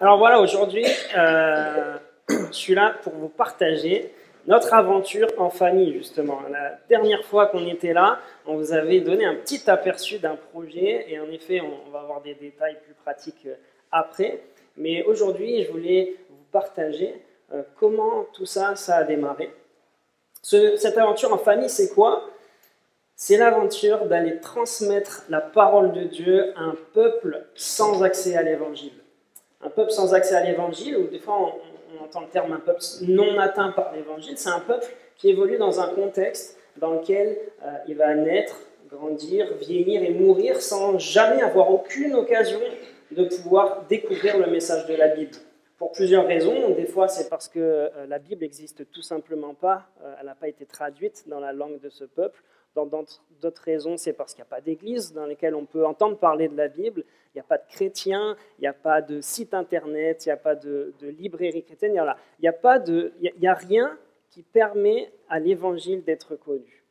Alors voilà, aujourd'hui, je suis là pour vous partager notre aventure en famille, justement. La dernière fois qu'on était là, on vous avait donné un petit aperçu d'un projet, et en effet, on va avoir des détails plus pratiques après. Mais aujourd'hui, je voulais vous partager comment tout ça, ça a démarré. Cette aventure en famille, c'est quoi? C'est l'aventure d'aller transmettre la parole de Dieu à un peuple sans accès à l'évangile. Un peuple sans accès à l'évangile, ou des fois on entend le terme un peuple non atteint par l'évangile, c'est un peuple qui évolue dans un contexte dans lequel il va naître, grandir, vieillir et mourir sans jamais avoir aucune occasion de pouvoir découvrir le message de la Bible. Pour plusieurs raisons. Des fois, c'est parce que la Bible n'existe tout simplement pas, elle n'a pas été traduite dans la langue de ce peuple. Dans d'autres raisons, c'est parce qu'il n'y a pas d'église dans lesquelles on peut entendre parler de la Bible. Il n'y a pas de chrétiens, il n'y a pas de site internet, il n'y a pas de librairie chrétienne. Il n'y a rien qui permet à l'évangile d'être connu.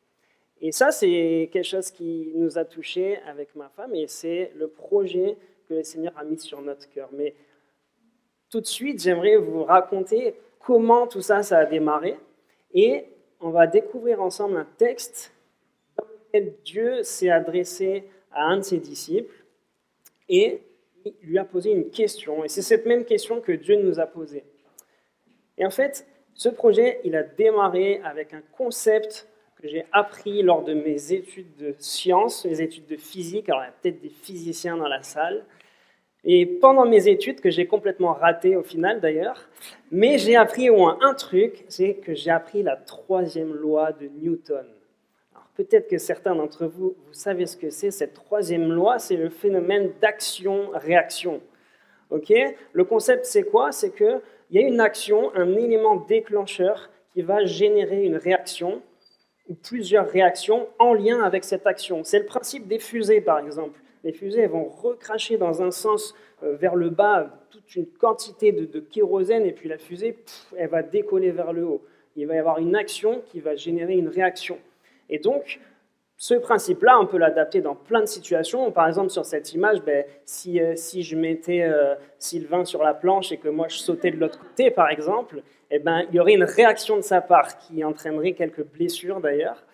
Et ça, c'est quelque chose qui nous a touchés avec ma femme, et c'est le projet que le Seigneur a mis sur notre cœur. Mais tout de suite, j'aimerais vous raconter comment tout ça, ça a démarré. Et on va découvrir ensemble un texte dans lequel Dieu s'est adressé à un de ses disciples et il lui a posé une question. Et c'est cette même question que Dieu nous a posée. Et en fait, ce projet, il a démarré avec un concept que j'ai appris lors de mes études de sciences, mes études de physique. Alors, il y a peut-être des physiciens dans la salle. Et pendant mes études, que j'ai complètement raté au final d'ailleurs, mais j'ai appris au moins un truc, c'est que j'ai appris la troisième loi de Newton. Alors peut-être que certains d'entre vous, vous savez ce que c'est. Cette troisième loi, c'est le phénomène d'action-réaction. Okay, le concept, c'est quoi? C'est qu'il y a une action, un élément déclencheur qui va générer une réaction ou plusieurs réactions en lien avec cette action. C'est le principe des fusées, par exemple. Les fusées elles vont recracher dans un sens vers le bas toute une quantité de kérosène, et puis la fusée, elle va décoller vers le haut. Il va y avoir une action qui va générer une réaction. Et donc, ce principe-là, on peut l'adapter dans plein de situations. Par exemple, sur cette image, si je mettais Sylvain sur la planche et que moi je sautais de l'autre côté, par exemple, il y aurait une réaction de sa part qui entraînerait quelques blessures d'ailleurs.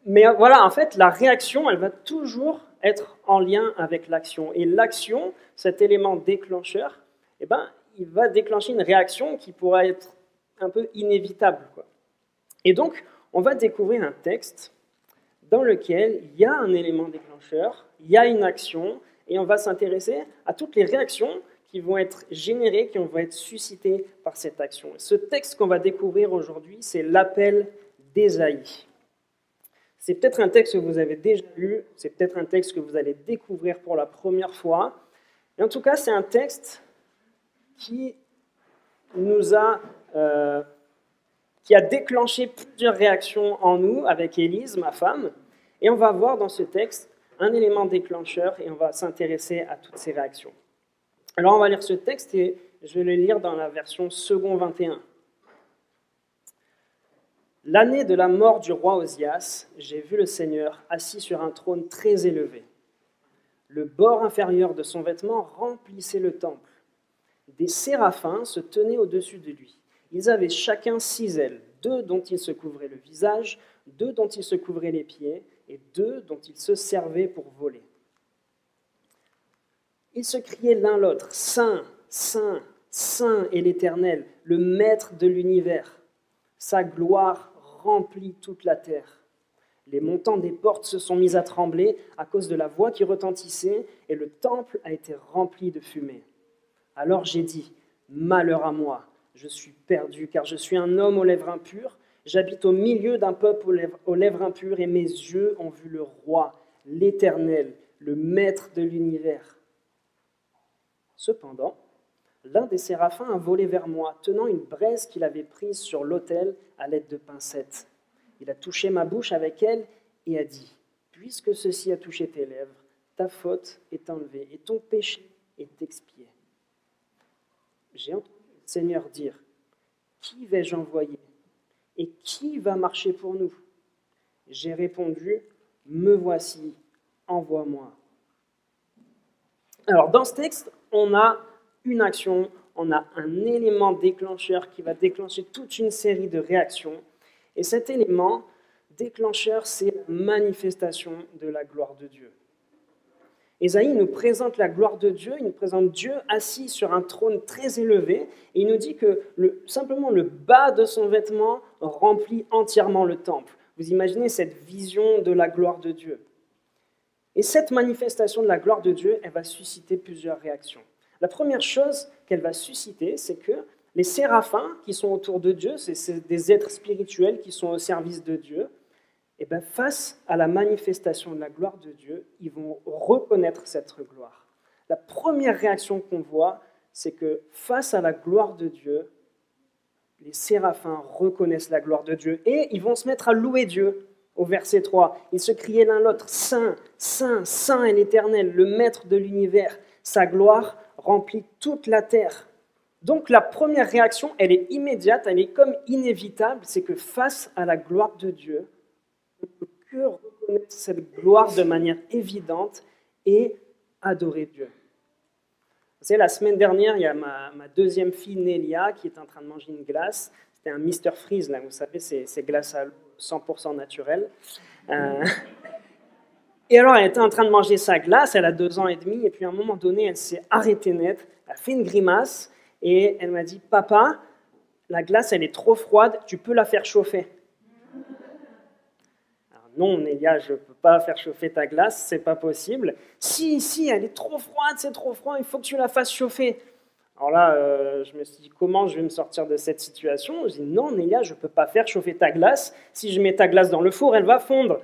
Mais voilà, en fait, la réaction, elle va toujours être en lien avec l'action. Et l'action, cet élément déclencheur, il va déclencher une réaction qui pourra être un peu inévitable, quoi. Et donc, on va découvrir un texte dans lequel il y a un élément déclencheur, il y a une action, et on va s'intéresser à toutes les réactions qui vont être générées, qui vont être suscitées par cette action. Ce texte qu'on va découvrir aujourd'hui, c'est l'appel d'Ésaïe. C'est peut-être un texte que vous avez déjà lu, c'est peut-être un texte que vous allez découvrir pour la première fois. Et en tout cas, c'est un texte qui a déclenché plusieurs réactions en nous avec Élise, ma femme. Et on va voir dans ce texte un élément déclencheur et on va s'intéresser à toutes ces réactions. Alors on va lire ce texte et je vais le lire dans la version second 21. L'année de la mort du roi Osias, j'ai vu le Seigneur assis sur un trône très élevé. Le bord inférieur de son vêtement remplissait le temple. Des séraphins se tenaient au-dessus de lui. Ils avaient chacun 6 ailes, 2 dont ils se couvraient le visage, 2 dont ils se couvraient les pieds, et 2 dont ils se servaient pour voler. Ils se criaient l'un l'autre, « Saint, Saint, Saint est l'Éternel, le Maître de l'univers. Sa gloire remplit toute la terre. » Les montants des portes se sont mis à trembler à cause de la voix qui retentissait, et le temple a été rempli de fumée. Alors j'ai dit, « Malheur à moi, je suis perdu, car je suis un homme aux lèvres impures. J'habite au milieu d'un peuple aux lèvres impures, et mes yeux ont vu le roi, l'Éternel, le Maître de l'univers. » Cependant, l'un des séraphins a volé vers moi, tenant une braise qu'il avait prise sur l'autel à l'aide de pincettes. Il a touché ma bouche avec elle et a dit, « Puisque ceci a touché tes lèvres, ta faute est enlevée et ton péché est expié. » J'ai entendu le Seigneur dire, « Qui vais-je envoyer et qui va marcher pour nous ?» J'ai répondu, « Me voici, envoie-moi. » Alors, dans ce texte, on a une action, on a un élément déclencheur qui va déclencher toute une série de réactions. Et cet élément déclencheur, c'est la manifestation de la gloire de Dieu. Ésaïe nous présente la gloire de Dieu, il nous présente Dieu assis sur un trône très élevé, et il nous dit que simplement le bas de son vêtement remplit entièrement le temple. Vous imaginez cette vision de la gloire de Dieu. Et cette manifestation de la gloire de Dieu, elle va susciter plusieurs réactions. La première chose qu'elle va susciter, c'est que les séraphins qui sont autour de Dieu, c'est des êtres spirituels qui sont au service de Dieu, et bien face à la manifestation de la gloire de Dieu, ils vont reconnaître cette gloire. La première réaction qu'on voit, c'est que face à la gloire de Dieu, les séraphins reconnaissent la gloire de Dieu et ils vont se mettre à louer Dieu. Au verset 3, ils se criaient l'un l'autre, « Saint, Saint, Saint est l'Éternel, le Maître de l'univers. Sa gloire remplit toute la terre. » Donc la première réaction, elle est immédiate, elle est comme inévitable, c'est que face à la gloire de Dieu, on ne peut que reconnaître cette gloire de manière évidente et adorer Dieu. Vous savez, la semaine dernière, il y a ma deuxième fille, Nélia, qui est en train de manger une glace. C'était un Mr. Freeze, là, vous savez, c'est glace à l'eau 100% naturelle. Et alors, elle était en train de manger sa glace, elle a 2 ans et demi, et puis à un moment donné, elle s'est arrêtée net, elle a fait une grimace, et elle m'a dit, « Papa, la glace, elle est trop froide, tu peux la faire chauffer. » Alors, non, Nélia, je ne peux pas faire chauffer ta glace, c'est pas possible. Si, elle est trop froide, c'est trop froid, il faut que tu la fasses chauffer. Alors là, je me suis dit, comment je vais me sortir de cette situation? Je dis, non, Nélia, je ne peux pas faire chauffer ta glace. Si je mets ta glace dans le four, elle va fondre.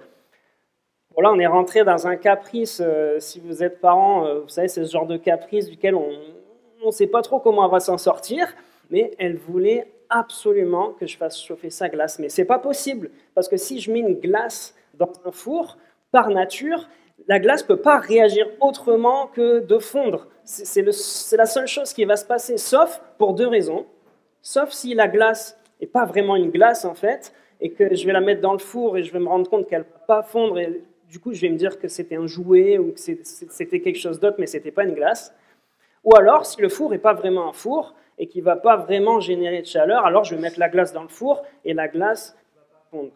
Bon, là, on est rentré dans un caprice. Si vous êtes parents, vous savez, c'est ce genre de caprice duquel on ne sait pas trop comment elle va s'en sortir. Mais elle voulait absolument que je fasse chauffer sa glace. Mais ce n'est pas possible, parce que si je mets une glace dans un four, par nature, la glace ne peut pas réagir autrement que de fondre. C'est la seule chose qui va se passer, sauf pour 2 raisons. Sauf si la glace n'est pas vraiment une glace, en fait, et que je vais la mettre dans le four et je vais me rendre compte qu'elle ne va pas fondre, et du coup, je vais me dire que c'était un jouet ou que c'était quelque chose d'autre, mais ce n'était pas une glace. Ou alors, si le four n'est pas vraiment un four et qu'il ne va pas vraiment générer de chaleur, alors je vais mettre la glace dans le four et la glace ne va pas fondre.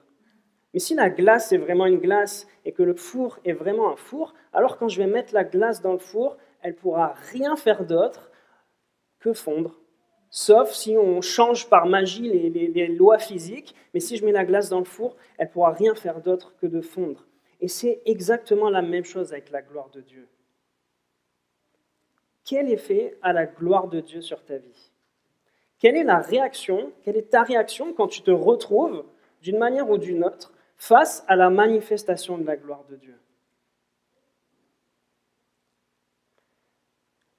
Mais si la glace est vraiment une glace et que le four est vraiment un four, alors quand je vais mettre la glace dans le four, elle ne pourra rien faire d'autre que fondre. Sauf si on change par magie les lois physiques, mais si je mets la glace dans le four, elle ne pourra rien faire d'autre que de fondre. Et c'est exactement la même chose avec la gloire de Dieu. Quel effet a la gloire de Dieu sur ta vie? Quelle est ta réaction quand tu te retrouves, d'une manière ou d'une autre, face à la manifestation de la gloire de Dieu?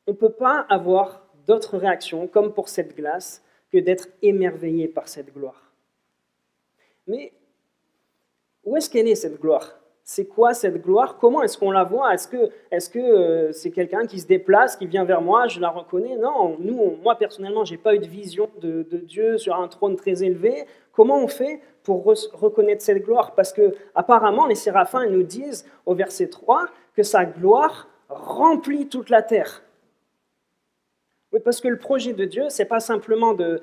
On ne peut pas avoir d'autres réactions, comme pour cette glace, que d'être émerveillé par cette gloire. Mais où est-ce qu'elle est, cette gloire? C'est quoi cette gloire? Comment est-ce qu'on la voit? Est-ce que c'est quelqu'un qui se déplace, qui vient vers moi, je la reconnais? Non, moi personnellement, je n'ai pas eu de vision de Dieu sur un trône très élevé. Comment on fait pour reconnaître cette gloire? Parce que apparemment, les séraphins ils nous disent au verset 3 que sa gloire remplit toute la terre. Oui, parce que le projet de Dieu, ce n'est pas simplement de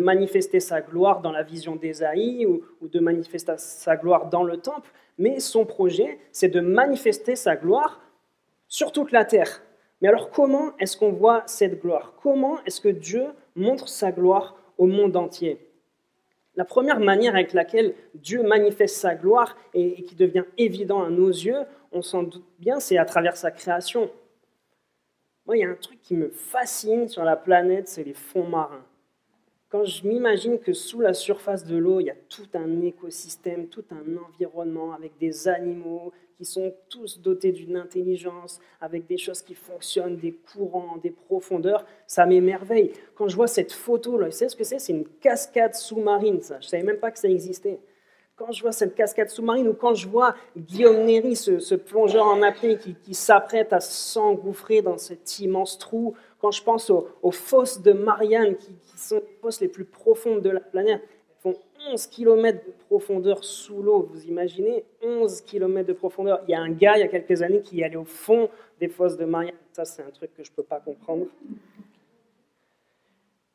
manifester sa gloire dans la vision d'Ésaïe ou de manifester sa gloire dans le temple, mais son projet, c'est de manifester sa gloire sur toute la terre. Mais alors comment est-ce qu'on voit cette gloire? Comment est-ce que Dieu montre sa gloire au monde entier? La première manière avec laquelle Dieu manifeste sa gloire et qui devient évident à nos yeux, on s'en doute bien, c'est à travers sa création. Moi, il y a un truc qui me fascine sur la planète, c'est les fonds marins. Quand je m'imagine que sous la surface de l'eau, il y a tout un écosystème, tout un environnement avec des animaux qui sont tous dotés d'une intelligence, avec des choses qui fonctionnent, des courants, des profondeurs, ça m'émerveille. Quand je vois cette photo-là, vous savez ce que c'est? C'est une cascade sous-marine, ça. Je ne savais même pas que ça existait. Quand je vois cette cascade sous-marine ou quand je vois Guillaume Néry, ce plongeur en apnée qui s'apprête à s'engouffrer dans cet immense trou, quand je pense aux fosses de Marianne qui sont les fosses les plus profondes de la planète, elles font 11 km de profondeur sous l'eau, vous imaginez 11 km de profondeur. Il y a un gars, il y a quelques années, qui est allé au fond des fosses de Marianne. Ça, c'est un truc que je ne peux pas comprendre.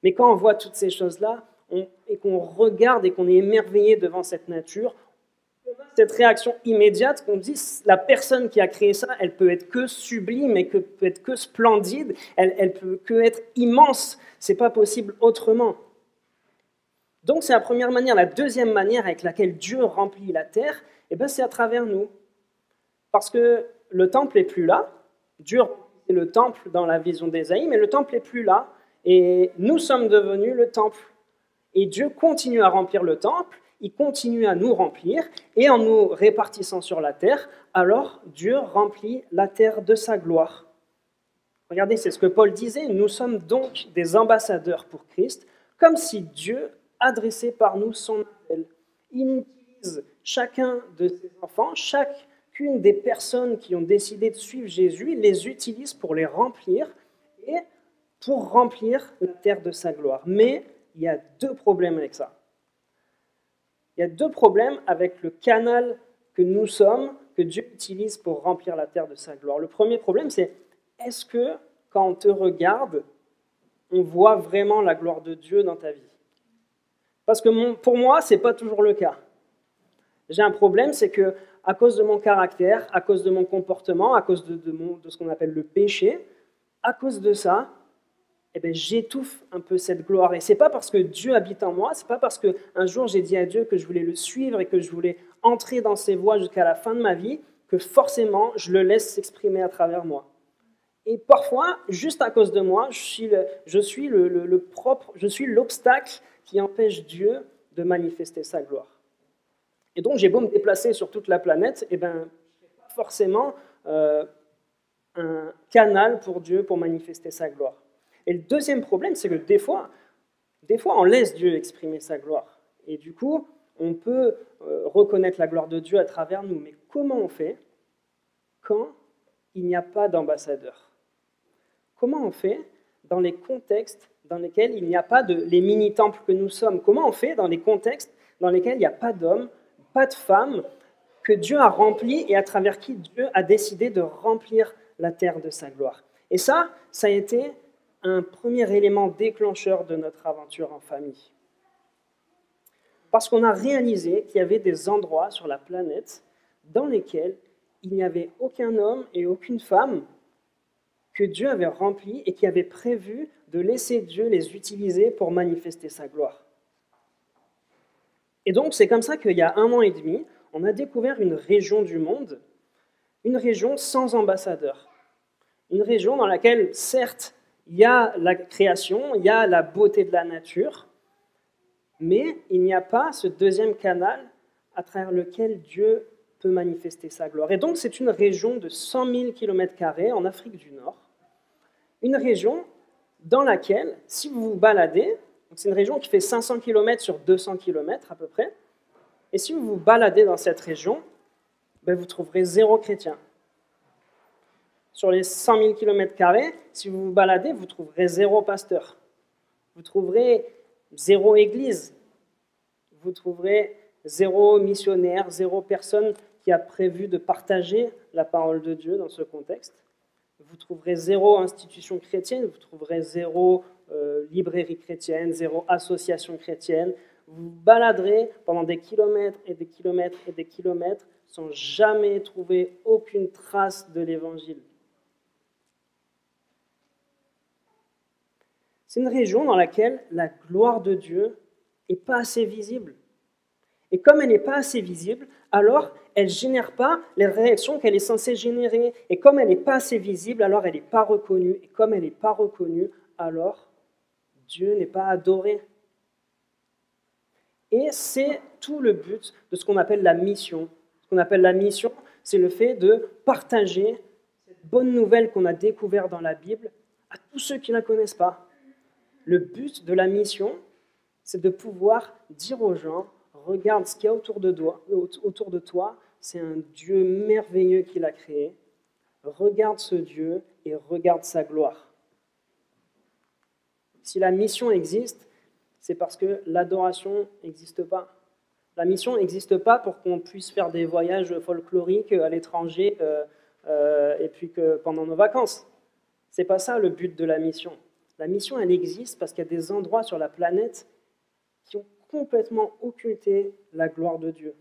Mais quand on voit toutes ces choses-là, et qu'on regarde et qu'on est émerveillé devant cette nature, on a cette réaction immédiate qu'on dit, la personne qui a créé ça, elle peut être que sublime, et peut être que splendide, elle peut que être immense. C'est pas possible autrement. Donc c'est la première manière. La deuxième manière avec laquelle Dieu remplit la terre, eh ben, c'est à travers nous. Parce que le temple n'est plus là. Dieu remplit le temple dans la vision d'Ésaïe, mais le temple n'est plus là. Et nous sommes devenus le temple. Et Dieu continue à remplir le temple, il continue à nous remplir, et en nous répartissant sur la terre, alors Dieu remplit la terre de sa gloire. Regardez, c'est ce que Paul disait, nous sommes donc des ambassadeurs pour Christ, comme si Dieu adressait par nous son appel. Il utilise chacun de ses enfants, chacune des personnes qui ont décidé de suivre Jésus, il les utilise pour les remplir et pour remplir la terre de sa gloire. Mais il y a deux problèmes avec ça. Il y a deux problèmes avec le canal que nous sommes, que Dieu utilise pour remplir la terre de sa gloire. Le premier problème, c'est est-ce que quand on te regarde, on voit vraiment la gloire de Dieu dans ta vie? Parce que pour moi, ce n'est pas toujours le cas. J'ai un problème, c'est que à cause de mon caractère, à cause de mon comportement, à cause de ce qu'on appelle le péché, à cause de ça, eh bien, j'étouffe un peu cette gloire. Et ce n'est pas parce que Dieu habite en moi, ce n'est pas parce qu'un jour j'ai dit à Dieu que je voulais le suivre et que je voulais entrer dans ses voies jusqu'à la fin de ma vie, que forcément je le laisse s'exprimer à travers moi. Et parfois, juste à cause de moi, je suis l'obstacle qui empêche Dieu de manifester sa gloire. Et donc j'ai beau me déplacer sur toute la planète, eh ben, je ne suis pas forcément un canal pour Dieu pour manifester sa gloire. Et le deuxième problème, c'est que des fois, on laisse Dieu exprimer sa gloire. Et du coup, on peut reconnaître la gloire de Dieu à travers nous. Mais comment on fait quand il n'y a pas d'ambassadeur? Comment on fait dans les contextes dans lesquels il n'y a pas les mini-temples que nous sommes? Comment on fait dans les contextes dans lesquels il n'y a pas d'hommes, pas de femmes, que Dieu a remplis et à travers qui Dieu a décidé de remplir la terre de sa gloire? Et ça a été un premier élément déclencheur de notre aventure en famille. Parce qu'on a réalisé qu'il y avait des endroits sur la planète dans lesquels il n'y avait aucun homme et aucune femme que Dieu avait remplis et qui avait prévu de laisser Dieu les utiliser pour manifester sa gloire. Et donc, c'est comme ça qu'il y a 1 an et demi, on a découvert une région du monde, une région sans ambassadeurs. Une région dans laquelle, certes, il y a la création, il y a la beauté de la nature, mais il n'y a pas ce deuxième canal à travers lequel Dieu peut manifester sa gloire. Et donc, c'est une région de 100 000 km² en Afrique du Nord, une région dans laquelle, si vous vous baladez, c'est une région qui fait 500 km sur 200 km à peu près, et si vous vous baladez dans cette région, ben vous trouverez 0 chrétien. Sur les 100 000 km², si vous vous baladez, vous trouverez 0 pasteur. Vous trouverez 0 église. Vous trouverez 0 missionnaire, 0 personne qui a prévu de partager la parole de Dieu dans ce contexte. Vous trouverez 0 institution chrétienne, vous trouverez 0 librairie chrétienne, 0 association chrétienne. Vous vous baladerez pendant des kilomètres et des kilomètres et des kilomètres sans jamais trouver aucune trace de l'évangile. C'est une région dans laquelle la gloire de Dieu n'est pas assez visible. Et comme elle n'est pas assez visible, alors elle ne génère pas les réactions qu'elle est censée générer. Et comme elle n'est pas assez visible, alors elle n'est pas reconnue. Et comme elle n'est pas reconnue, alors Dieu n'est pas adoré. Et c'est tout le but de ce qu'on appelle la mission. Ce qu'on appelle la mission, c'est le fait de partager cette bonne nouvelle qu'on a découverte dans la Bible à tous ceux qui ne la connaissent pas. Le but de la mission, c'est de pouvoir dire aux gens, regarde ce qu'il y a autour de toi, c'est un Dieu merveilleux qui l'a créé. Regarde ce Dieu et regarde sa gloire. Si la mission existe, c'est parce que l'adoration n'existe pas. La mission n'existe pas pour qu'on puisse faire des voyages folkloriques à l'étranger et puis que pendant nos vacances. C'est pas ça le but de la mission. La mission, elle existe parce qu'il y a des endroits sur la planète qui ont complètement occulté la gloire de Dieu.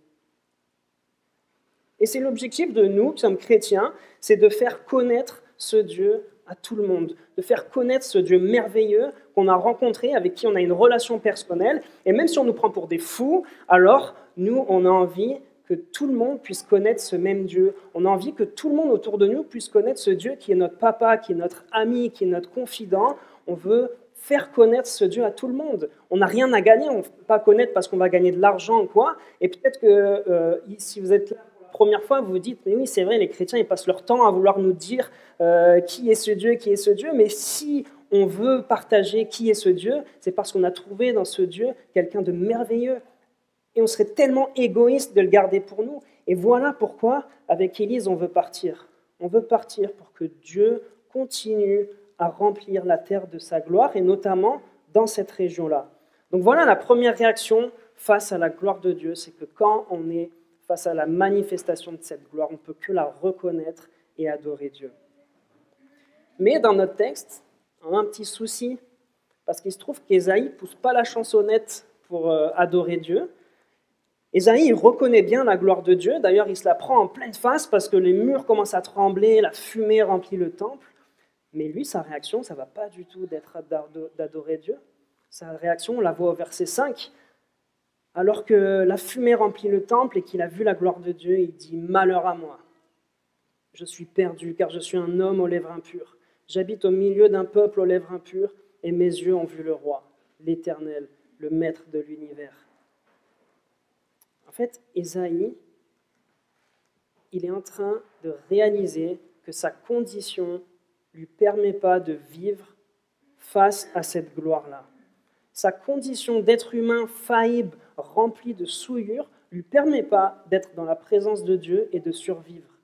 Et c'est l'objectif de nous, qui sommes chrétiens, c'est de faire connaître ce Dieu à tout le monde, de faire connaître ce Dieu merveilleux qu'on a rencontré, avec qui on a une relation personnelle. Et même si on nous prend pour des fous, alors nous, on a envie que tout le monde puisse connaître ce même Dieu. On a envie que tout le monde autour de nous puisse connaître ce Dieu qui est notre papa, qui est notre ami, qui est notre confident. On veut faire connaître ce Dieu à tout le monde. On n'a rien à gagner, on ne peut pas connaître parce qu'on va gagner de l'argent ou quoi. Et peut-être que si vous êtes là pour la première fois, vous vous dites, mais oui, c'est vrai, les chrétiens, ils passent leur temps à vouloir nous dire qui est ce Dieu, qui est ce Dieu. Mais si on veut partager qui est ce Dieu, c'est parce qu'on a trouvé dans ce Dieu quelqu'un de merveilleux. Et on serait tellement égoïste de le garder pour nous. Et voilà pourquoi, avec Élise, on veut partir. On veut partir pour que Dieu continue à remplir la terre de sa gloire, et notamment dans cette région-là. Donc voilà la première réaction face à la gloire de Dieu, c'est que quand on est face à la manifestation de cette gloire, on ne peut que la reconnaître et adorer Dieu. Mais dans notre texte, on a un petit souci, parce qu'il se trouve qu'Ésaïe ne pousse pas la chansonnette pour adorer Dieu. Ésaïe, il reconnaît bien la gloire de Dieu, d'ailleurs il se la prend en pleine face parce que les murs commencent à trembler, la fumée remplit le temple. Mais lui, sa réaction, ça ne va pas du tout d'être d'adorer Dieu. Sa réaction, on la voit au verset 5. Alors que la fumée remplit le temple et qu'il a vu la gloire de Dieu, il dit « Malheur à moi, je suis perdu, car je suis un homme aux lèvres impures. J'habite au milieu d'un peuple aux lèvres impures, et mes yeux ont vu le roi, l'Éternel, le Maître de l'univers. » En fait, Ésaïe, il est en train de réaliser que sa condition ne lui permet pas de vivre face à cette gloire-là. Sa condition d'être humain faillible, rempli de souillures, ne lui permet pas d'être dans la présence de Dieu et de survivre.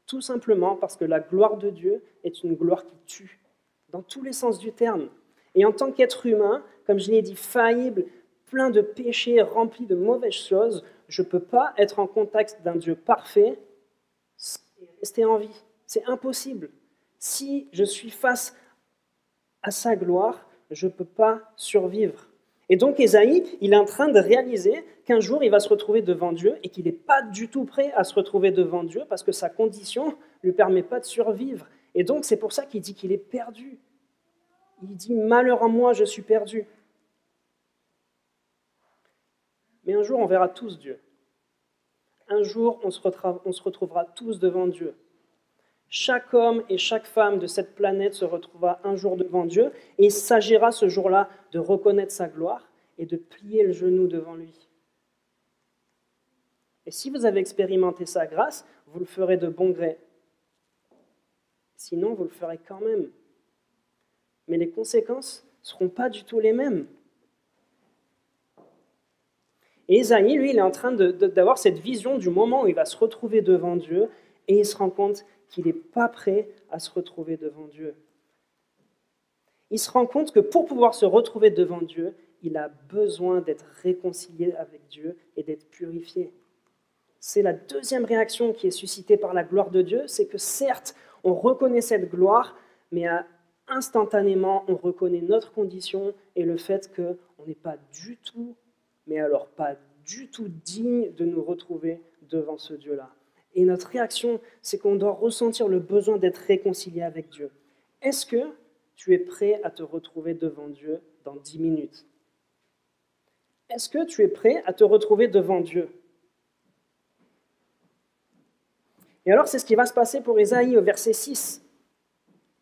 Tout simplement parce que la gloire de Dieu est une gloire qui tue, dans tous les sens du terme. Et en tant qu'être humain, comme je l'ai dit, faillible, plein de péchés, rempli de mauvaises choses, je ne peux pas être en contact d'un Dieu parfait et rester en vie. C'est impossible. Si je suis face à sa gloire, je ne peux pas survivre. Et donc Ésaïe, il est en train de réaliser qu'un jour, il va se retrouver devant Dieu et qu'il n'est pas du tout prêt à se retrouver devant Dieu parce que sa condition ne lui permet pas de survivre. Et donc, c'est pour ça qu'il dit qu'il est perdu. Il dit « Malheur à moi, je suis perdu ». Mais un jour, on verra tous Dieu. Un jour, on se retrouvera tous devant Dieu. Chaque homme et chaque femme de cette planète se retrouvera un jour devant Dieu et il s'agira ce jour-là de reconnaître sa gloire et de plier le genou devant lui. Et si vous avez expérimenté sa grâce, vous le ferez de bon gré. Sinon, vous le ferez quand même. Mais les conséquences ne seront pas du tout les mêmes. Et Ésaïe, lui, il est en train d'avoir cette vision du moment où il va se retrouver devant Dieu et il se rend compte qu'il n'est pas prêt à se retrouver devant Dieu. Il se rend compte que pour pouvoir se retrouver devant Dieu, il a besoin d'être réconcilié avec Dieu et d'être purifié. C'est la deuxième réaction qui est suscitée par la gloire de Dieu, c'est que certes, on reconnaît cette gloire, mais instantanément, on reconnaît notre condition et le fait qu'on n'est pas du tout, mais alors pas du tout digne de nous retrouver devant ce Dieu-là. Et notre réaction, c'est qu'on doit ressentir le besoin d'être réconcilié avec Dieu. Est-ce que tu es prêt à te retrouver devant Dieu dans 10 minutes? Est-ce que tu es prêt à te retrouver devant Dieu? Et alors, c'est ce qui va se passer pour Ésaïe au verset 6.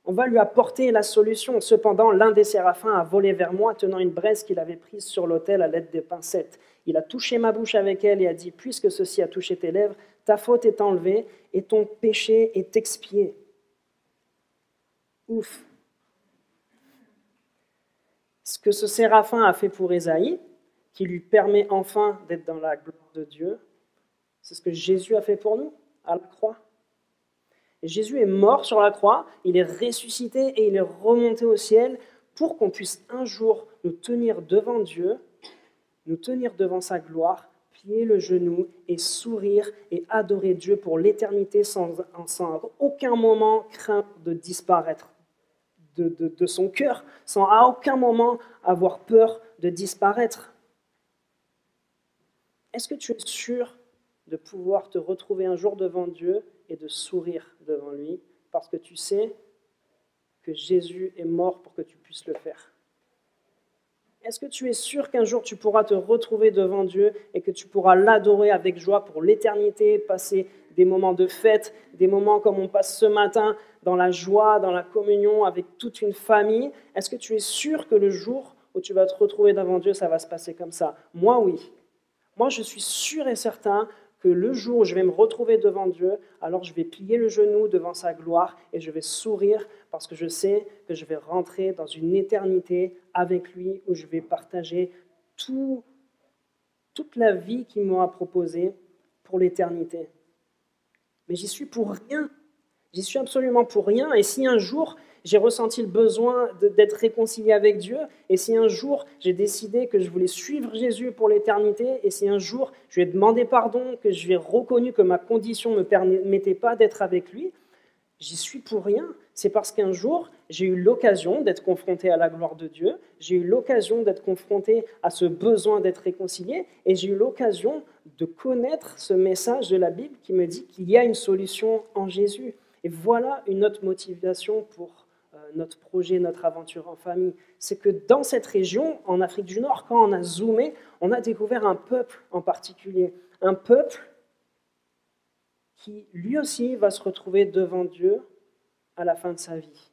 On va lui apporter la solution. Cependant, l'un des séraphins a volé vers moi, tenant une braise qu'il avait prise sur l'autel à l'aide des pincettes. Il a touché ma bouche avec elle et a dit, puisque ceci a touché tes lèvres, ta faute est enlevée et ton péché est expié. Ouf. Ce que ce séraphin a fait pour Ésaïe, qui lui permet enfin d'être dans la gloire de Dieu, c'est ce que Jésus a fait pour nous à la croix. Et Jésus est mort sur la croix, il est ressuscité et il est remonté au ciel pour qu'on puisse un jour nous tenir devant Dieu, nous tenir devant sa gloire, plier le genou et sourire et adorer Dieu pour l'éternité sans aucun moment craindre de disparaître de son cœur, sans à aucun moment avoir peur de disparaître. Est-ce que tu es sûr de pouvoir te retrouver un jour devant Dieu et de sourire devant lui, parce que tu sais que Jésus est mort pour que tu puisses le faire? Est-ce que tu es sûr qu'un jour tu pourras te retrouver devant Dieu et que tu pourras l'adorer avec joie pour l'éternité, passer des moments de fête, des moments comme on passe ce matin dans la joie, dans la communion avec toute une famille? Est-ce que tu es sûr que le jour où tu vas te retrouver devant Dieu, ça va se passer comme ça? Moi, oui. Moi, je suis sûr et certain que le jour où je vais me retrouver devant Dieu, alors je vais plier le genou devant sa gloire et je vais sourire parce que je sais que je vais rentrer dans une éternité avec lui où je vais partager toute la vie qu'il m'aura proposée pour l'éternité. Mais j'y suis pour rien. J'y suis absolument pour rien. Et si un jour j'ai ressenti le besoin d'être réconcilié avec Dieu, et si un jour j'ai décidé que je voulais suivre Jésus pour l'éternité, et si un jour je lui ai demandé pardon, que je lui ai reconnu que ma condition ne me permettait pas d'être avec lui, j'y suis pour rien. C'est parce qu'un jour j'ai eu l'occasion d'être confronté à la gloire de Dieu, j'ai eu l'occasion d'être confronté à ce besoin d'être réconcilié, et j'ai eu l'occasion de connaître ce message de la Bible qui me dit qu'il y a une solution en Jésus. Et voilà une autre motivation pour notre projet, notre aventure en famille. C'est que dans cette région, en Afrique du Nord, quand on a zoomé, on a découvert un peuple en particulier. Un peuple qui, lui aussi, va se retrouver devant Dieu à la fin de sa vie.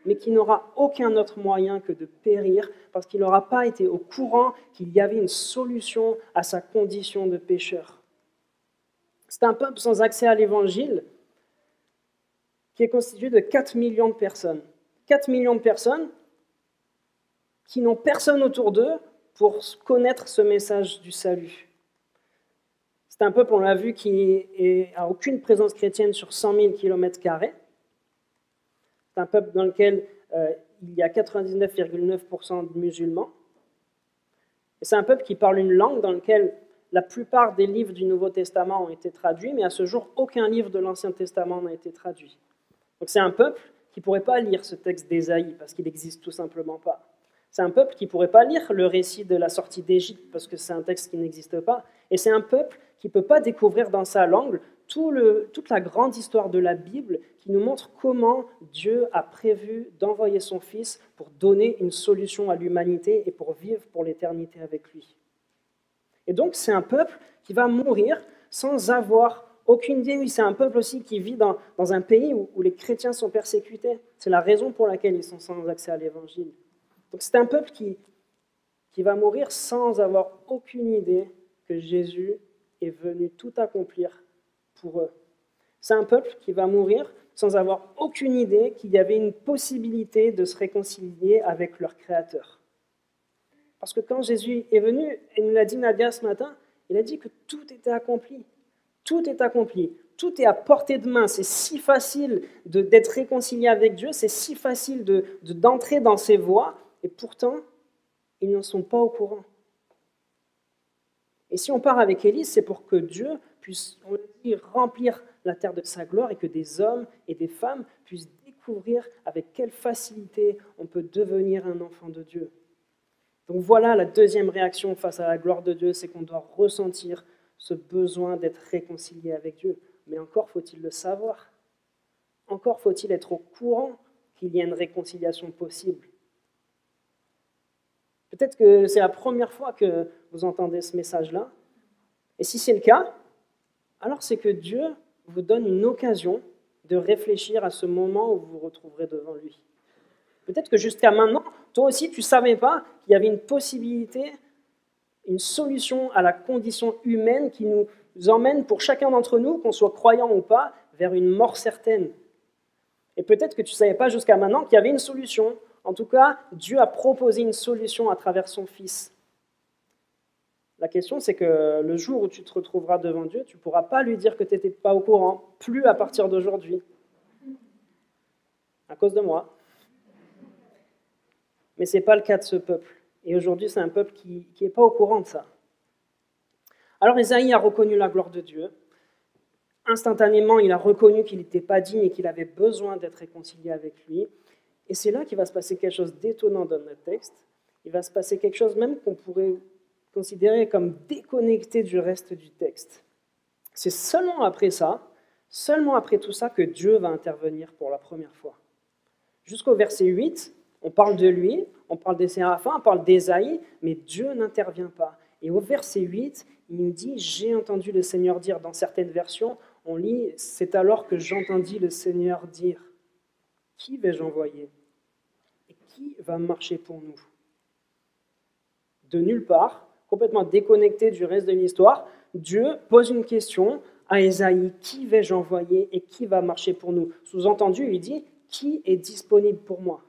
Mais qui n'aura aucun autre moyen que de périr parce qu'il n'aura pas été au courant qu'il y avait une solution à sa condition de pécheur. C'est un peuple sans accès à l'évangile qui est constitué de 4 millions de personnes. 4 millions de personnes qui n'ont personne autour d'eux pour connaître ce message du salut. C'est un peuple, on l'a vu, qui n'a aucune présence chrétienne sur 100 000 km². C'est un peuple dans lequel il y a 99,9% de musulmans. Et c'est un peuple qui parle une langue dans laquelle la plupart des livres du Nouveau Testament ont été traduits, mais à ce jour, aucun livre de l'Ancien Testament n'a été traduit. Donc c'est un peuple qui ne pourrait pas lire ce texte d'Ésaïe, parce qu'il n'existe tout simplement pas. C'est un peuple qui ne pourrait pas lire le récit de la sortie d'Égypte, parce que c'est un texte qui n'existe pas. Et c'est un peuple qui ne peut pas découvrir dans sa langue toute la grande histoire de la Bible qui nous montre comment Dieu a prévu d'envoyer son Fils pour donner une solution à l'humanité et pour vivre pour l'éternité avec lui. Et donc c'est un peuple qui va mourir sans avoir aucune idée. Oui, c'est un peuple aussi qui vit dans un pays où les chrétiens sont persécutés. C'est la raison pour laquelle ils sont sans accès à l'évangile. Donc c'est un peuple qui va mourir sans avoir aucune idée que Jésus est venu tout accomplir pour eux. C'est un peuple qui va mourir sans avoir aucune idée qu'il y avait une possibilité de se réconcilier avec leur Créateur. Parce que quand Jésus est venu, et nous l'a dit Nadia ce matin, il a dit que tout était accompli. Tout est accompli. Tout est à portée de main. C'est si facile d'être réconcilié avec Dieu, c'est si facile d'entrer dans ses voies, et pourtant, ils n'en sont pas au courant. Et si on part avec Élie, c'est pour que Dieu puisse, on dit, remplir la terre de sa gloire et que des hommes et des femmes puissent découvrir avec quelle facilité on peut devenir un enfant de Dieu. Donc voilà la deuxième réaction face à la gloire de Dieu, c'est qu'on doit ressentir ce besoin d'être réconcilié avec Dieu. Mais encore faut-il le savoir. Encore faut-il être au courant qu'il y a une réconciliation possible. Peut-être que c'est la première fois que vous entendez ce message-là. Et si c'est le cas, alors c'est que Dieu vous donne une occasion de réfléchir à ce moment où vous vous retrouverez devant lui. Peut-être que jusqu'à maintenant, toi aussi, tu ne savais pas qu'il y avait une possibilité, une solution à la condition humaine qui nous emmène pour chacun d'entre nous, qu'on soit croyant ou pas, vers une mort certaine. Et peut-être que tu ne savais pas jusqu'à maintenant qu'il y avait une solution. En tout cas, Dieu a proposé une solution à travers son Fils. La question, c'est que le jour où tu te retrouveras devant Dieu, tu ne pourras pas lui dire que tu n'étais pas au courant, plus à partir d'aujourd'hui, à cause de moi. Mais ce n'est pas le cas de ce peuple. Et aujourd'hui, c'est un peuple qui n'est pas au courant de ça. Alors Ésaïe a reconnu la gloire de Dieu. Instantanément, il a reconnu qu'il n'était pas digne et qu'il avait besoin d'être réconcilié avec lui. Et c'est là qu'il va se passer quelque chose d'étonnant dans notre texte. Il va se passer quelque chose même qu'on pourrait considérer comme déconnecté du reste du texte. C'est seulement après ça, seulement après tout ça, que Dieu va intervenir pour la première fois. Jusqu'au verset 8, on parle de lui, on parle des séraphins, on parle d'Ésaïe, mais Dieu n'intervient pas. Et au verset 8, il nous dit « J'ai entendu le Seigneur dire ». Dans certaines versions, on lit « C'est alors que j'entendis le Seigneur dire ». Qui vais-je envoyer? Et qui va marcher pour nous? De nulle part, complètement déconnecté du reste de l'histoire, Dieu pose une question à Ésaïe, qui vais-je envoyer et qui va marcher pour nous? Sous-entendu, il dit, qui est disponible pour moi?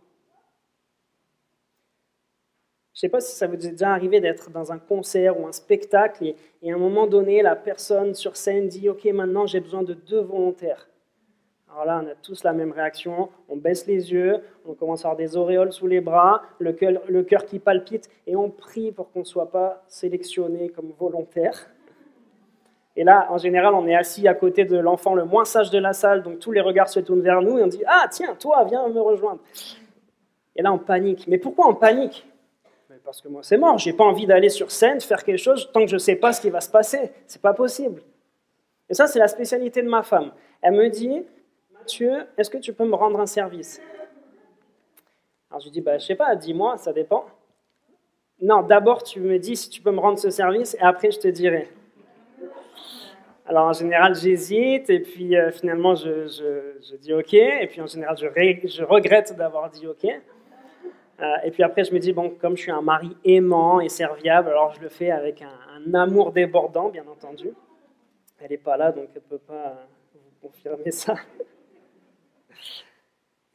Je ne sais pas si ça vous est déjà arrivé d'être dans un concert ou un spectacle et à un moment donné, la personne sur scène dit, ok, maintenant j'ai besoin de 2 volontaires. Alors là, on a tous la même réaction, on baisse les yeux, on commence à avoir des auréoles sous les bras, le cœur qui palpite, et on prie pour qu'on ne soit pas sélectionné comme volontaire. Et là, en général, on est assis à côté de l'enfant le moins sage de la salle, donc tous les regards se tournent vers nous, et on dit « Ah, tiens, toi, viens me rejoindre ». Et là, on panique. Mais pourquoi on panique? Parce que moi, c'est mort, je n'ai pas envie d'aller sur scène, faire quelque chose, tant que je ne sais pas ce qui va se passer. C'est pas possible. Et ça, c'est la spécialité de ma femme. Elle me dit « Mathieu, est-ce que tu peux me rendre un service ?» Alors je lui dis « Je ne sais pas, dis-moi, ça dépend. » Non, d'abord, tu me dis si tu peux me rendre ce service, et après, je te dirai. Alors en général, j'hésite, et puis finalement, je dis OK, et puis en général, je regrette d'avoir dit OK. Et puis après, je me dis, bon, comme je suis un mari aimant et serviable, alors je le fais avec un amour débordant, bien entendu. Elle n'est pas là, donc elle ne peut pas vous confirmer ça.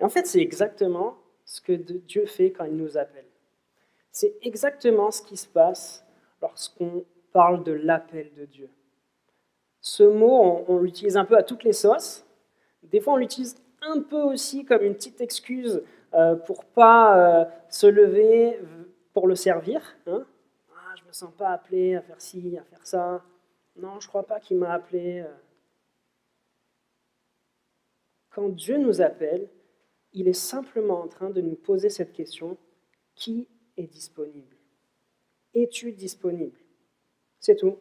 Et en fait, c'est exactement ce que Dieu fait quand il nous appelle. C'est exactement ce qui se passe lorsqu'on parle de l'appel de Dieu. Ce mot, on l'utilise un peu à toutes les sauces. Des fois, on l'utilise un peu aussi comme une petite excuse pour ne pas se lever pour le servir. Hein. Ah, je ne me sens pas appelé à faire ci, à faire ça. Non, je ne crois pas qu'il m'a appelé. Quand Dieu nous appelle, il est simplement en train de nous poser cette question, qui est disponible? Es-tu disponible? C'est tout.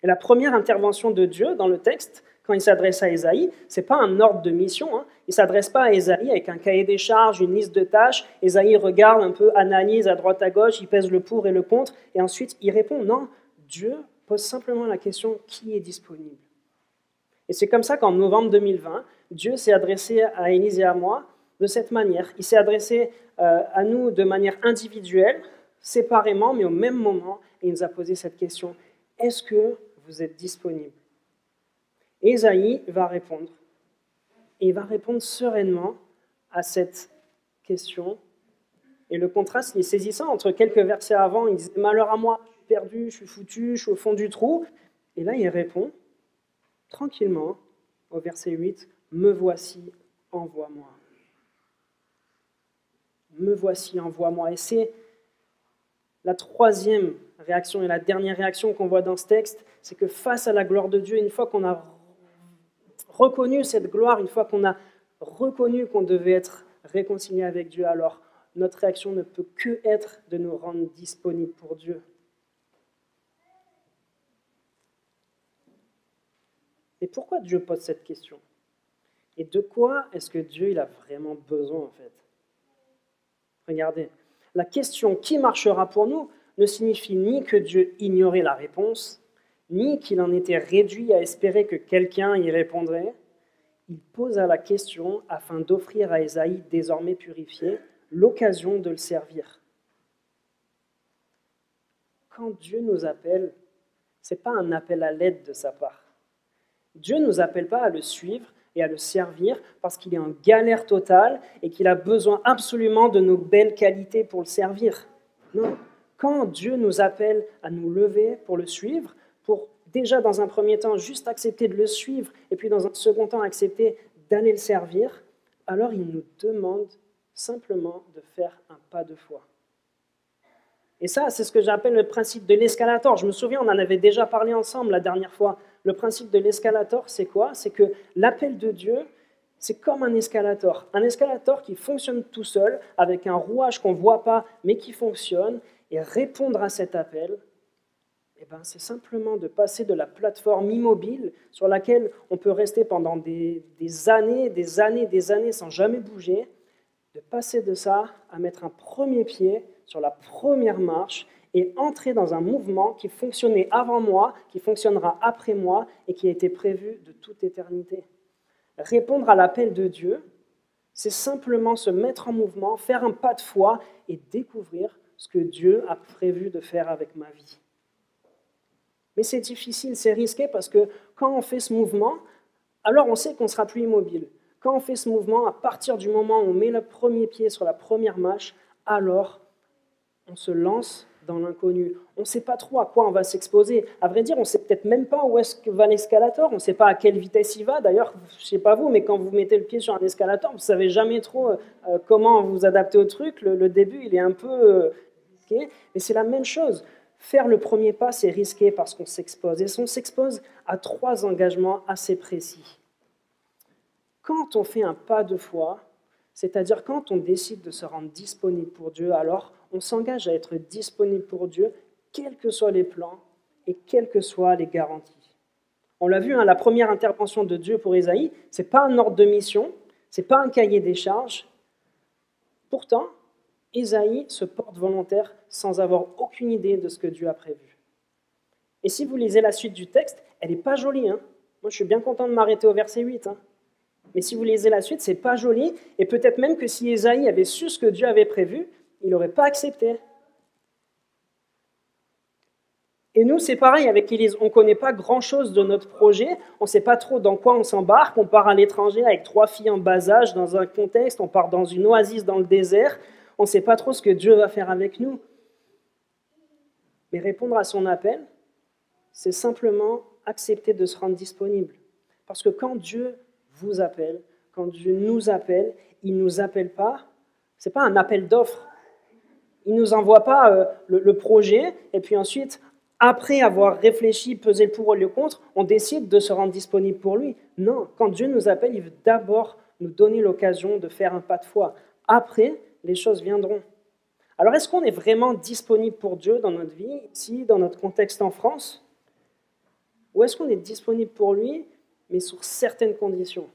Et la première intervention de Dieu dans le texte, quand il s'adresse à Ésaïe, ce n'est pas un ordre de mission. Hein. Il ne s'adresse pas à Ésaïe avec un cahier des charges, une liste de tâches. Ésaïe regarde un peu, analyse à droite à gauche, il pèse le pour et le contre, et ensuite il répond. Non, Dieu pose simplement la question, qui est disponible? Et c'est comme ça qu'en novembre 2020, Dieu s'est adressé à Élise et à moi de cette manière. Il s'est adressé à nous de manière individuelle, séparément, mais au même moment, et il nous a posé cette question. Est-ce que vous êtes disponible? Ésaïe va répondre. Et il va répondre sereinement à cette question. Et le contraste il est saisissant entre quelques versets avant. Il disait « Malheur à moi, je suis perdu, je suis foutu, je suis au fond du trou ». Et là, il répond tranquillement au verset 8 « Me voici, envoie-moi ». Me voici, envoie-moi. Et c'est la troisième réaction et la dernière réaction qu'on voit dans ce texte, c'est que face à la gloire de Dieu, une fois qu'on a reconnu cette gloire, une fois qu'on a reconnu qu'on devait être réconcilié avec Dieu, alors notre réaction ne peut que être de nous rendre disponibles pour Dieu. Et pourquoi Dieu pose cette question? Et de quoi est-ce que Dieu il a vraiment besoin en fait? Regardez, la question « qui marchera pour nous ?» ne signifie ni que Dieu ignorait la réponse, ni qu'il en était réduit à espérer que quelqu'un y répondrait. Il posa la question afin d'offrir à Ésaïe, désormais purifié, l'occasion de le servir. Quand Dieu nous appelle, ce n'est pas un appel à l'aide de sa part. Dieu ne nous appelle pas à le suivre et à le servir parce qu'il est en galère totale et qu'il a besoin absolument de nos belles qualités pour le servir. Non. Quand Dieu nous appelle à nous lever pour le suivre, pour déjà dans un premier temps juste accepter de le suivre et puis dans un second temps accepter d'aller le servir, alors il nous demande simplement de faire un pas de foi. Et ça, c'est ce que j'appelle le principe de l'escalator. Je me souviens, on en avait déjà parlé ensemble la dernière fois. Le principe de l'escalator, c'est quoi? C'est que l'appel de Dieu, C'est comme un escalator. Un escalator qui fonctionne tout seul, avec un rouage qu'on ne voit pas, mais qui fonctionne. Et répondre à cet appel, eh ben, c'est simplement de passer de la plateforme immobile sur laquelle on peut rester pendant des années sans jamais bouger, de passer de ça à mettre un premier pied sur la première marche et entrer dans un mouvement qui fonctionnait avant moi, qui fonctionnera après moi et qui a été prévu de toute éternité. Répondre à l'appel de Dieu, c'est simplement se mettre en mouvement, faire un pas de foi et découvrir ce que Dieu a prévu de faire avec ma vie. Mais c'est difficile, c'est risqué parce que quand on fait ce mouvement, alors on sait qu'on ne sera plus immobile. Quand on fait ce mouvement, à partir du moment où on met le premier pied sur la première marche, alors on se lance dans l'inconnu. On ne sait pas trop à quoi on va s'exposer. À vrai dire, on ne sait peut-être même pas où est-ce que va l'escalator, on ne sait pas à quelle vitesse il va. D'ailleurs, je ne sais pas vous, mais quand vous mettez le pied sur un escalator, vous ne savez jamais trop comment vous adapter au truc. Le début, il est un peu risqué, mais c'est la même chose. Faire le premier pas, c'est risqué parce qu'on s'expose. Et on s'expose à 3 engagements assez précis. Quand on fait un pas de foi, c'est-à-dire quand on décide de se rendre disponible pour Dieu, alors on s'engage à être disponible pour Dieu, quels que soient les plans et quelles que soient les garanties. On l'a vu, la première intervention de Dieu pour Ésaïe, ce n'est pas un ordre de mission, ce n'est pas un cahier des charges. Pourtant, Ésaïe se porte volontaire sans avoir aucune idée de ce que Dieu a prévu. Et si vous lisez la suite du texte, elle n'est pas jolie. Moi, je suis bien content de m'arrêter au verset 8. Mais si vous lisez la suite, c'est pas joli. Et peut-être même que si Ésaïe avait su ce que Dieu avait prévu, il n'aurait pas accepté. Et nous, c'est pareil avec Élise. On ne connaît pas grand-chose de notre projet. On ne sait pas trop dans quoi on s'embarque. On part à l'étranger avec 3 filles en bas âge dans un contexte. On part dans une oasis dans le désert. On ne sait pas trop ce que Dieu va faire avec nous. Mais répondre à son appel, c'est simplement accepter de se rendre disponible. Parce que quand Dieu vous appelle, quand Dieu nous appelle, il ne nous appelle pas, ce n'est pas un appel d'offres. Il ne nous envoie pas le projet, et puis ensuite, après avoir réfléchi, pesé le pour et le contre, on décide de se rendre disponible pour lui. Non, quand Dieu nous appelle, il veut d'abord nous donner l'occasion de faire un pas de foi. Après, les choses viendront. Alors, est-ce qu'on est vraiment disponible pour Dieu dans notre vie, ici, dans notre contexte en France? Ou est-ce qu'on est disponible pour lui, mais sur certaines conditions?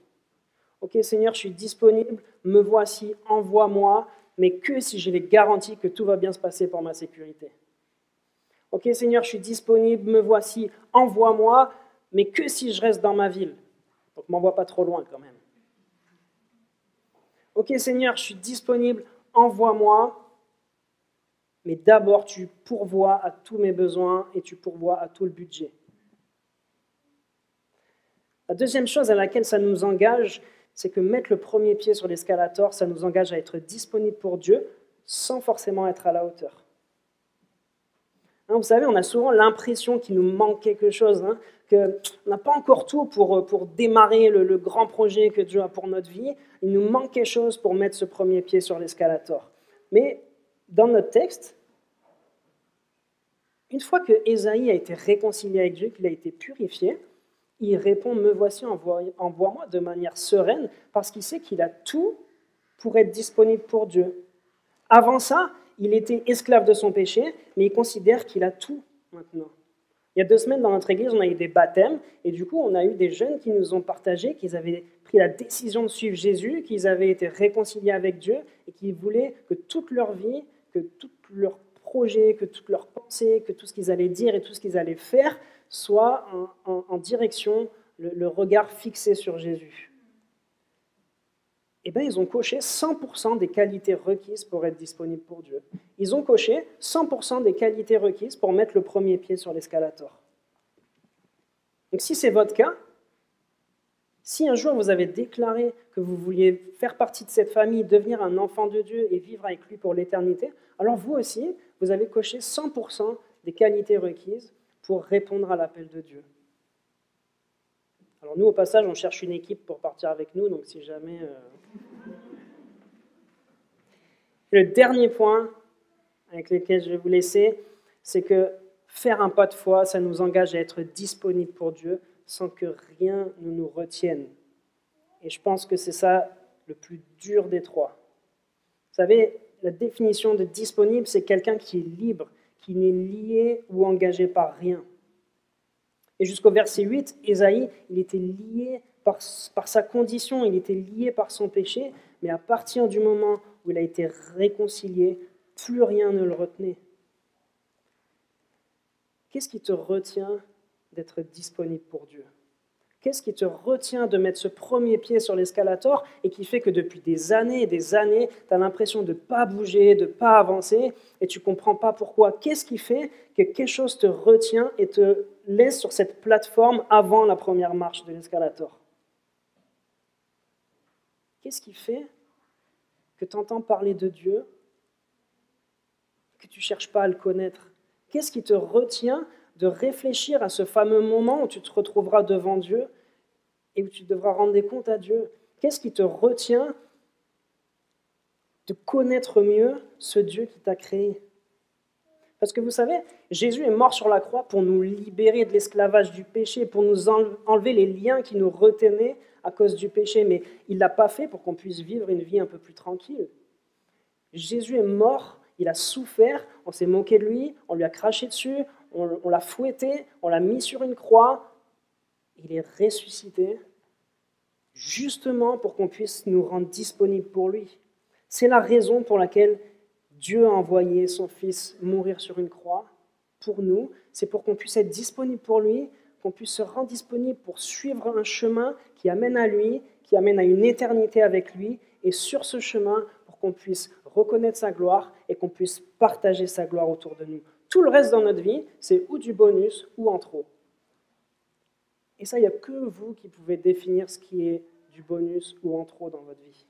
Ok, Seigneur, je suis disponible, me voici, envoie-moi, mais que si j'ai les garanties que tout va bien se passer pour ma sécurité. Ok, Seigneur, je suis disponible, me voici, envoie-moi, mais que si je reste dans ma ville. Donc, ne m'envoie pas trop loin quand même. Ok, Seigneur, je suis disponible, envoie-moi, mais d'abord, tu pourvois à tous mes besoins et tu pourvois à tout le budget. La deuxième chose à laquelle ça nous engage, c'est que mettre le premier pied sur l'escalator, ça nous engage à être disponible pour Dieu sans forcément être à la hauteur. Vous savez, on a souvent l'impression qu'il nous manque quelque chose, qu'on n'a pas encore tout pour démarrer le grand projet que Dieu a pour notre vie. Il nous manque quelque chose pour mettre ce premier pied sur l'escalator. Mais dans notre texte, une fois que Ésaïe a été réconcilié avec Dieu, qu'il a été purifié, il répond « Me voici, envoie-moi » de manière sereine, parce qu'il sait qu'il a tout pour être disponible pour Dieu. Avant ça, il était esclave de son péché, mais il considère qu'il a tout maintenant. Il y a 2 semaines, dans notre église, on a eu des baptêmes, et du coup, on a eu des jeunes qui nous ont partagé qu'ils avaient pris la décision de suivre Jésus, qu'ils avaient été réconciliés avec Dieu, et qu'ils voulaient que toute leur vie, que tout leur projet, que toutes leurs pensées, que tout ce qu'ils allaient dire et tout ce qu'ils allaient faire soit en direction, le regard fixé sur Jésus. Eh bien, ils ont coché 100% des qualités requises pour être disponibles pour Dieu. Ils ont coché 100% des qualités requises pour mettre le premier pied sur l'escalator. Donc, si c'est votre cas, si un jour vous avez déclaré que vous vouliez faire partie de cette famille, devenir un enfant de Dieu et vivre avec lui pour l'éternité, alors vous aussi, vous avez coché 100% des qualités requises pour répondre à l'appel de Dieu. Alors nous, au passage, on cherche une équipe pour partir avec nous, donc si jamais... Le dernier point avec lequel je vais vous laisser, c'est que faire un pas de foi, ça nous engage à être disponible pour Dieu sans que rien ne nous retienne. Et je pense que c'est ça le plus dur des trois. Vous savez, la définition de disponible, c'est quelqu'un qui est libre, qui n'est lié ou engagé par rien. Et jusqu'au verset 8, Ésaïe, il était lié par sa condition, il était lié par son péché, mais à partir du moment où il a été réconcilié, plus rien ne le retenait. Qu'est-ce qui te retient d'être disponible pour Dieu? Qu'est-ce qui te retient de mettre ce premier pied sur l'escalator et qui fait que depuis des années et des années, tu as l'impression de ne pas bouger, de ne pas avancer et tu ne comprends pas pourquoi? Qu'est-ce qui fait que quelque chose te retient et te laisse sur cette plateforme avant la première marche de l'escalator? Qu'est-ce qui fait que tu entends parler de Dieu, que tu ne cherches pas à le connaître? Qu'est-ce qui te retient de réfléchir à ce fameux moment où tu te retrouveras devant Dieu et où tu devras rendre des comptes à Dieu? Qu'est-ce qui te retient de connaître mieux ce Dieu qui t'a créé? Parce que vous savez, Jésus est mort sur la croix pour nous libérer de l'esclavage du péché, pour nous enlever les liens qui nous retenaient à cause du péché, mais il ne l'a pas fait pour qu'on puisse vivre une vie un peu plus tranquille. Jésus est mort, il a souffert, on s'est moqué de lui, on lui a craché dessus, on l'a fouetté, on l'a mis sur une croix. Il est ressuscité justement pour qu'on puisse nous rendre disponibles pour lui. C'est la raison pour laquelle Dieu a envoyé son Fils mourir sur une croix pour nous. C'est pour qu'on puisse être disponible pour lui, qu'on puisse se rendre disponible pour suivre un chemin qui amène à lui, qui amène à une éternité avec lui. Et sur ce chemin, pour qu'on puisse reconnaître sa gloire et qu'on puisse partager sa gloire autour de nous. Tout le reste dans notre vie, c'est ou du bonus ou en trop. Et ça, il n'y a que vous qui pouvez définir ce qui est du bonus ou en trop dans votre vie.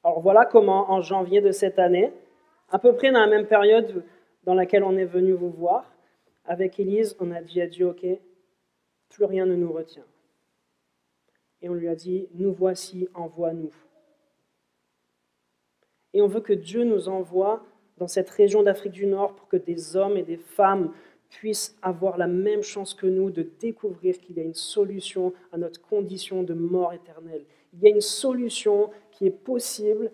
Alors voilà comment, en janvier de cette année, à peu près dans la même période dans laquelle on est venu vous voir, avec Élise, on a dit à Dieu, ok, plus rien ne nous retient. Et on lui a dit, nous voici, envoie-nous. Et on veut que Dieu nous envoie dans cette région d'Afrique du Nord pour que des hommes et des femmes puissent avoir la même chance que nous de découvrir qu'il y a une solution à notre condition de mort éternelle. Il y a une solution qui est possible.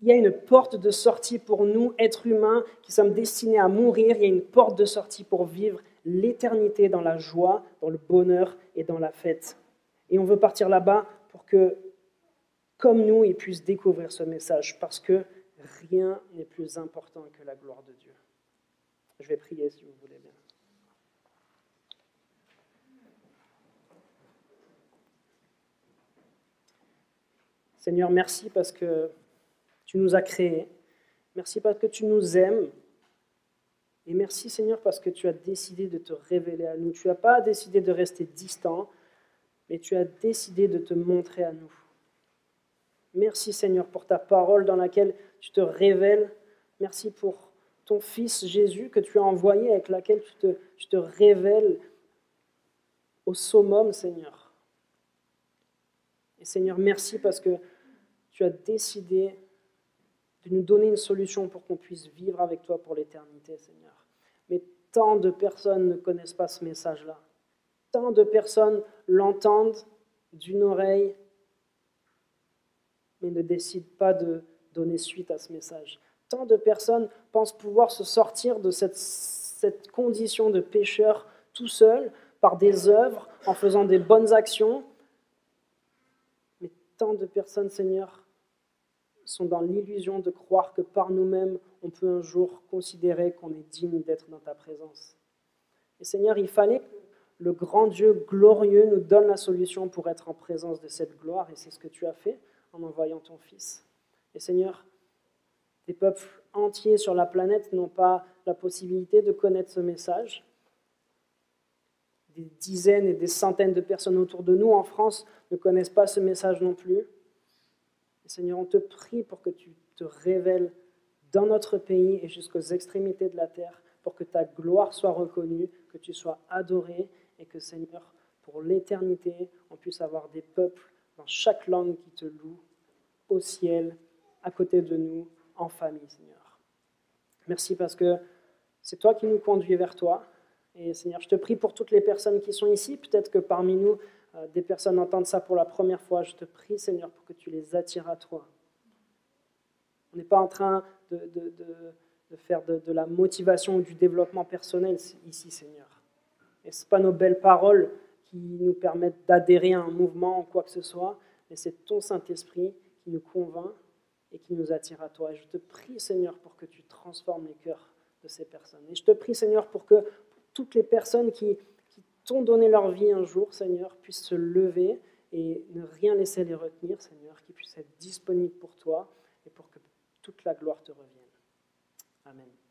Il y a une porte de sortie pour nous, êtres humains, qui sommes destinés à mourir. Il y a une porte de sortie pour vivre l'éternité dans la joie, dans le bonheur et dans la fête. Et on veut partir là-bas pour que, comme nous, ils puissent découvrir ce message, parce que rien n'est plus important que la gloire de Dieu. Je vais prier si vous voulez bien. Seigneur, merci parce que tu nous as créés. Merci parce que tu nous aimes. Et merci Seigneur parce que tu as décidé de te révéler à nous. Tu n'as pas décidé de rester distant, mais tu as décidé de te montrer à nous. Merci Seigneur pour ta parole dans laquelle tu te révèles. Merci pour ton Fils Jésus que tu as envoyé, avec laquelle tu te révèles au summum, Seigneur. Et Seigneur, merci parce que tu as décidé de nous donner une solution pour qu'on puisse vivre avec toi pour l'éternité, Seigneur. Mais tant de personnes ne connaissent pas ce message-là. Tant de personnes l'entendent d'une oreille, mais ne décident pas de donner suite à ce message. Tant de personnes pensent pouvoir se sortir de cette condition de pécheur tout seul, par des œuvres, en faisant des bonnes actions. Mais tant de personnes, Seigneur, sont dans l'illusion de croire que par nous-mêmes, on peut un jour considérer qu'on est digne d'être dans ta présence. Et Seigneur, il fallait que le grand Dieu glorieux nous donne la solution pour être en présence de cette gloire, et c'est ce que tu as fait en envoyant ton Fils. Et Seigneur, des peuples entiers sur la planète n'ont pas la possibilité de connaître ce message. Des dizaines et des centaines de personnes autour de nous en France ne connaissent pas ce message non plus. Et Seigneur, on te prie pour que tu te révèles dans notre pays et jusqu'aux extrémités de la terre, pour que ta gloire soit reconnue, que tu sois adoré et que, Seigneur, pour l'éternité, on puisse avoir des peuples dans chaque langue qui te louent, au ciel, à côté de nous, en famille, Seigneur. Merci parce que c'est toi qui nous conduis vers toi. Et Seigneur, je te prie pour toutes les personnes qui sont ici. Peut-être que parmi nous, des personnes entendent ça pour la première fois, je te prie, Seigneur, pour que tu les attires à toi. On n'est pas en train de faire de la motivation ou du développement personnel ici, Seigneur. Et ce n'est pas nos belles paroles qui nous permettent d'adhérer à un mouvement ou quoi que ce soit, mais c'est ton Saint-Esprit qui nous convainc et qui nous attire à toi. Et je te prie, Seigneur, pour que tu transformes les cœurs de ces personnes. Et je te prie, Seigneur, pour que toutes les personnes qui t'ont donné leur vie un jour, Seigneur, puissent se lever et ne rien laisser les retenir, Seigneur, qu'ils puissent être disponibles pour toi et pour que toute la gloire te revienne. Amen.